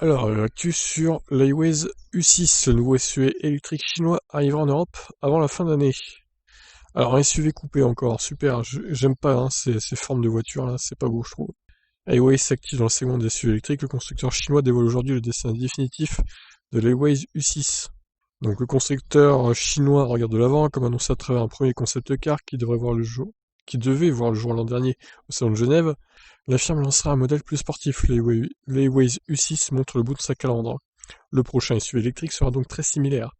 Alors, l'actu sur l'Highways U6, le nouveau SUV électrique chinois arrivera en Europe avant la fin d'année. Alors, un SUV coupé encore, super, j'aime pas hein, ces formes de voitures là, c'est pas beau je trouve. Highways s'active dans le segment des SUV électriques, le constructeur chinois dévoile aujourd'hui le dessin définitif de l'Highways U6. Donc le constructeur chinois regarde de l'avant, comme annoncé à travers un premier concept car qui devait voir le jour l'an dernier au salon de Genève. La firme lancera un modèle plus sportif. L'Highways U6 montre le bout de sa calandre. Le prochain SUV électrique sera donc très similaire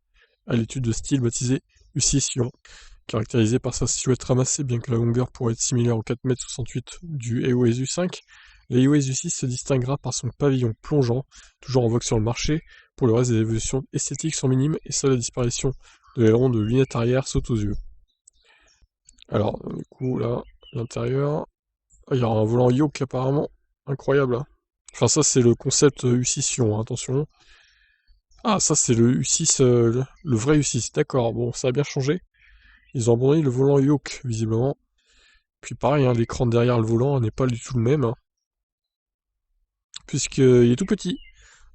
à l'étude de style baptisée U6 Lyon, caractérisée par sa silhouette ramassée, bien que la longueur pourrait être similaire au 4,68 m du Highways U5. L'Highways U6 se distinguera par son pavillon plongeant, toujours en vogue sur le marché. Pour le reste, les évolutions esthétiques sont minimes et seule la disparition de l'aileron de lunettes arrière saute aux yeux. Alors, du coup, là, l'intérieur, il y aura un volant yoke apparemment, incroyable. Hein. Enfin, ça, c'est le concept U6 Sion, hein, attention. Ah, ça, c'est le U6, le vrai U6, d'accord, bon, ça a bien changé. Ils ont abandonné le volant yoke, visiblement. Puis pareil, hein, l'écran derrière le volant n'est pas du tout le même, hein, puisqu'il est tout petit.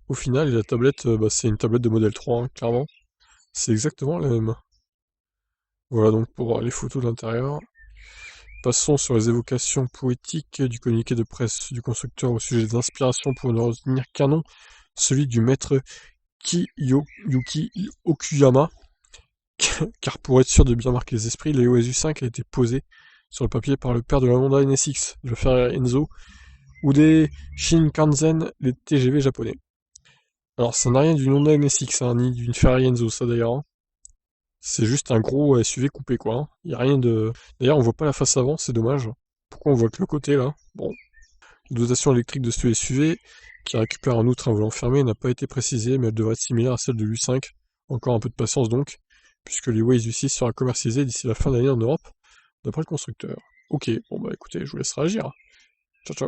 Au final, et la tablette, bah, c'est une tablette de modèle 3, hein, clairement. C'est exactement la même. Voilà donc pour voir les photos de l'intérieur. Passons sur les évocations poétiques du communiqué de presse du constructeur au sujet des inspirations pour ne retenir qu'un nom, celui du maître Kiyuyuki Okuyama, car pour être sûr de bien marquer les esprits, le OSU5 a été posé sur le papier par le père de la Honda NSX, le frère Enzo, ou des Shinkansen, les TGV japonais. Alors ça n'a rien d'une Honda NSX, hein, ni d'une Ferrari Enzo, ça d'ailleurs. Hein. C'est juste un gros SUV coupé, quoi. Hein. Y a rien de... D'ailleurs, on voit pas la face avant, c'est dommage. Pourquoi on voit que le côté, là? Bon. La dotation électrique de ce SUV, qui récupère en outre un volant fermé, n'a pas été précisée, mais elle devrait être similaire à celle de l'U5. Encore un peu de patience donc, puisque les Waze U6 sera commercialisé d'ici la fin d'année en Europe, d'après le constructeur. Ok, bon bah écoutez, je vous laisse réagir. Ciao ciao.